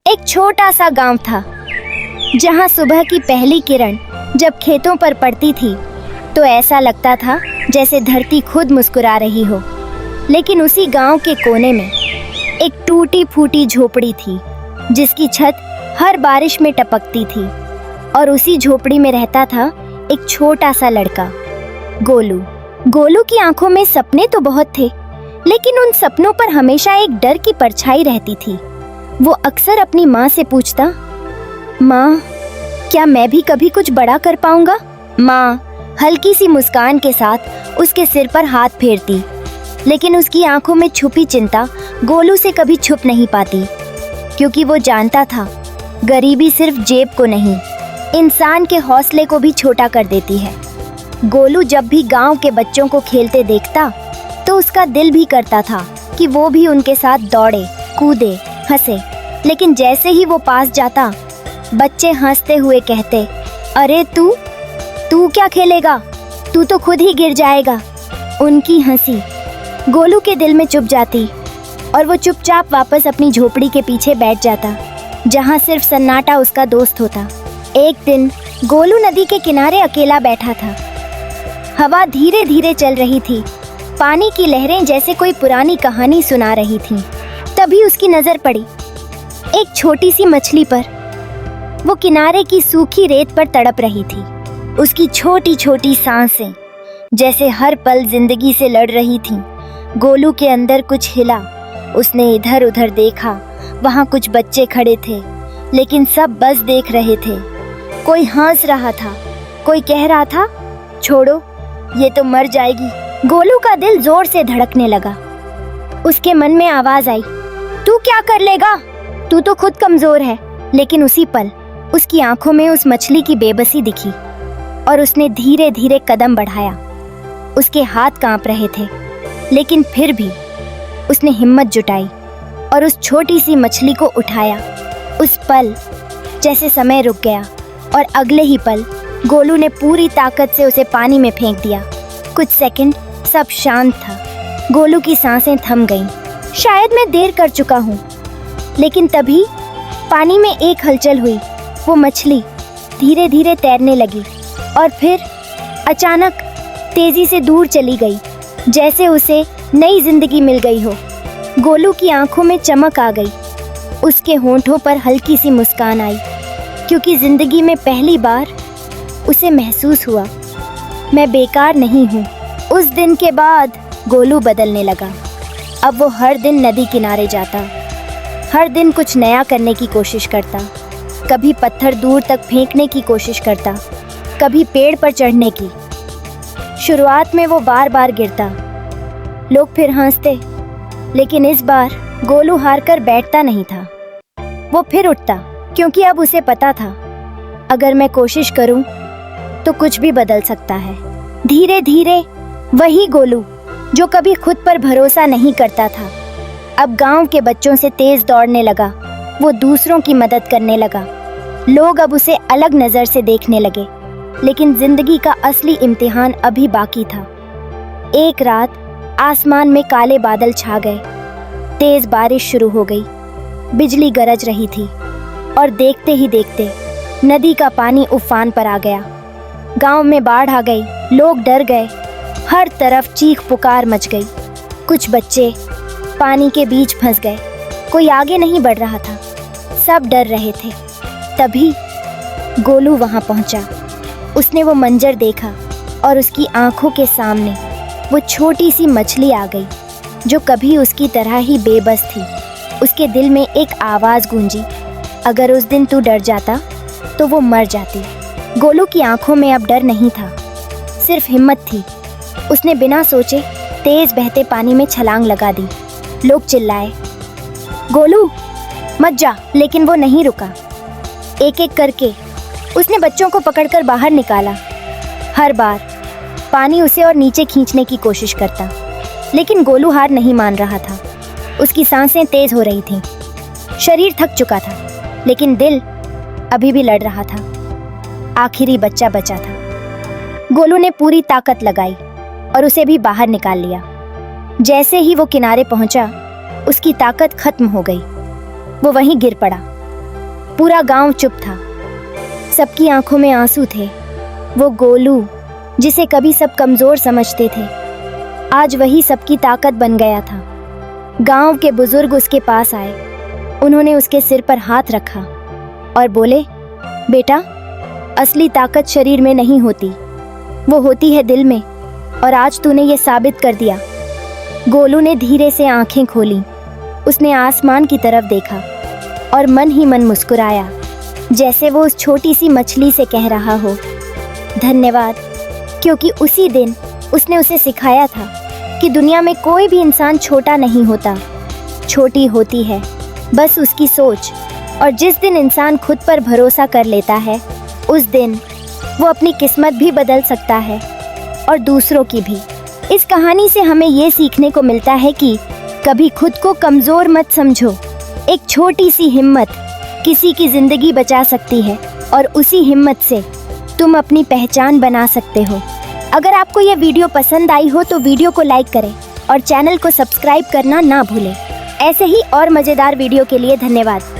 एक छोटा सा गांव था जहां सुबह की पहली किरण जब खेतों पर पड़ती थी तो ऐसा लगता था जैसे धरती खुद मुस्कुरा रही हो। लेकिन उसी गांव के कोने में एक टूटी फूटी झोपड़ी थी जिसकी छत हर बारिश में टपकती थी। और उसी झोपड़ी में रहता था एक छोटा सा लड़का, गोलू। गोलू की आंखों में सपने तो बहुत थे, लेकिन उन सपनों पर हमेशा एक डर की परछाई रहती थी। वो अक्सर अपनी माँ से पूछता, माँ, क्या मैं भी कभी कुछ बड़ा कर पाऊंगा? माँ हल्की सी मुस्कान के साथ उसके सिर पर हाथ फेरती, लेकिन उसकी आंखों में छुपी चिंता गोलू से कभी छुप नहीं पाती, क्योंकि वो जानता था गरीबी सिर्फ जेब को नहीं, इंसान के हौसले को भी छोटा कर देती है। गोलू जब भी गांव के बच्चों को खेलते देखता तो उसका दिल भी करता था कि वो भी उनके साथ दौड़े, कूदे, हंसे। लेकिन जैसे ही वो पास जाता, बच्चे हंसते हुए कहते, अरे तू क्या खेलेगा? तू तो खुद ही गिर जाएगा। उनकी हंसी गोलू के दिल में चुभ जाती और वो चुपचाप वापस अपनी झोपड़ी के पीछे बैठ जाता, जहाँ सिर्फ सन्नाटा उसका दोस्त होता। एक दिन गोलू नदी के किनारे अकेला बैठा था। हवा धीरे धीरे चल रही थी, पानी की लहरें जैसे कोई पुरानी कहानी सुना रही थीं। तभी उसकी नजर पड़ी एक छोटी सी मछली पर। वो किनारे की सूखी रेत पर तड़प रही थी। उसकी छोटी छोटी सांसें जैसे हर पल जिंदगी से लड़ रही थीं। गोलू के अंदर कुछ हिला। उसने इधर उधर देखा। वहाँ कुछ बच्चे खड़े थे, लेकिन सब बस देख रहे थे। कोई हंस रहा था, कोई कह रहा था, छोड़ो, ये तो मर जाएगी। गोलू का दिल जोर से धड़कने लगा। उसके मन में आवाज आई, तू क्या कर लेगा? तू तो खुद कमजोर है। लेकिन उसी पल उसकी आंखों में उस मछली की बेबसी दिखी और उसने धीरे धीरे कदम बढ़ाया। उसके हाथ कांप रहे थे, लेकिन फिर भी उसने हिम्मत जुटाई और उस छोटी सी मछली को उठाया। उस पल जैसे समय रुक गया और अगले ही पल गोलू ने पूरी ताकत से उसे पानी में फेंक दिया। कुछ सेकंड सब शांत था। गोलू की सांसें थम गईं। शायद मैं देर कर चुका हूँ। लेकिन तभी पानी में एक हलचल हुई। वो मछली धीरे धीरे तैरने लगी और फिर अचानक तेजी से दूर चली गई, जैसे उसे नई जिंदगी मिल गई हो। गोलू की आंखों में चमक आ गई। उसके होंठों पर हल्की सी मुस्कान आई, क्योंकि जिंदगी में पहली बार उसे महसूस हुआ, मैं बेकार नहीं हूँ। उस दिन के बाद गोलू बदलने लगा। अब वो हर दिन नदी किनारे जाता, हर दिन कुछ नया करने की कोशिश करता। कभी पत्थर दूर तक फेंकने की कोशिश करता, कभी पेड़ पर चढ़ने की। शुरुआत में वो बार बार गिरता, लोग फिर हंसते, लेकिन इस बार गोलू हार कर बैठता नहीं था। वो फिर उठता, क्योंकि अब उसे पता था, अगर मैं कोशिश करूं तो कुछ भी बदल सकता है। धीरे धीरे वही गोलू जो कभी खुद पर भरोसा नहीं करता था, अब गांव के बच्चों से तेज दौड़ने लगा। वो दूसरों की मदद करने लगा। लोग अब उसे अलग नजर से देखने लगे, लेकिन जिंदगी का असली इम्तिहान अभी बाकी था। एक रात आसमान में काले बादल छा गए। तेज बारिश शुरू हो गई। बिजली गरज रही थी और देखते ही देखते नदी का पानी उफान पर आ गया। गांव में बाढ़ आ गई। लोग डर गए। हर तरफ चीख पुकार मच गई। कुछ बच्चे पानी के बीच फंस गए। कोई आगे नहीं बढ़ रहा था, सब डर रहे थे। तभी गोलू वहां पहुंचा। उसने वो मंजर देखा और उसकी आंखों के सामने वो छोटी सी मछली आ गई, जो कभी उसकी तरह ही बेबस थी। उसके दिल में एक आवाज गूंजी, अगर उस दिन तू डर जाता तो वो मर जाती। गोलू की आंखों में अब डर नहीं था, सिर्फ हिम्मत थी। उसने बिना सोचे तेज बहते पानी में छलांग लगा दी। लोग चिल्लाए, गोलू मत जा, लेकिन वो नहीं रुका। एक एक करके उसने बच्चों को पकड़कर बाहर निकाला। हर बार पानी उसे और नीचे खींचने की कोशिश करता, लेकिन गोलू हार नहीं मान रहा था। उसकी सांसें तेज हो रही थीं। शरीर थक चुका था, लेकिन दिल अभी भी लड़ रहा था। आखिरी बच्चा बचा था। गोलू ने पूरी ताकत लगाई और उसे भी बाहर निकाल लिया। जैसे ही वो किनारे पहुंचा, उसकी ताकत खत्म हो गई। वो वहीं गिर पड़ा पूरा गांव चुप था। सबकी आंखों में आंसू थे। वो गोलू, जिसे कभी सब कमजोर समझते थे, आज वही सबकी ताकत बन गया था। गांव के बुजुर्ग उसके पास आए। उन्होंने उसके सिर पर हाथ रखा और बोले, बेटा, असली ताकत शरीर में नहीं होती, वो होती है दिल में, और आज तूने ये साबित कर दिया। गोलू ने धीरे से आंखें खोली। उसने आसमान की तरफ देखा और मन ही मन मुस्कुराया, जैसे वो उस छोटी सी मछली से कह रहा हो, धन्यवाद, क्योंकि उसी दिन उसने उसे सिखाया था कि दुनिया में कोई भी इंसान छोटा नहीं होता। छोटी होती है बस उसकी सोच, और जिस दिन इंसान खुद पर भरोसा कर लेता है, उस दिन वो अपनी किस्मत भी बदल सकता है और दूसरों की भी। इस कहानी से हमें ये सीखने को मिलता है कि कभी खुद को कमज़ोर मत समझो। एक छोटी सी हिम्मत किसी की ज़िंदगी बचा सकती है, और उसी हिम्मत से तुम अपनी पहचान बना सकते हो। अगर आपको ये वीडियो पसंद आई हो तो वीडियो को लाइक करें और चैनल को सब्सक्राइब करना ना भूलें। ऐसे ही और मज़ेदार वीडियो के लिए धन्यवाद।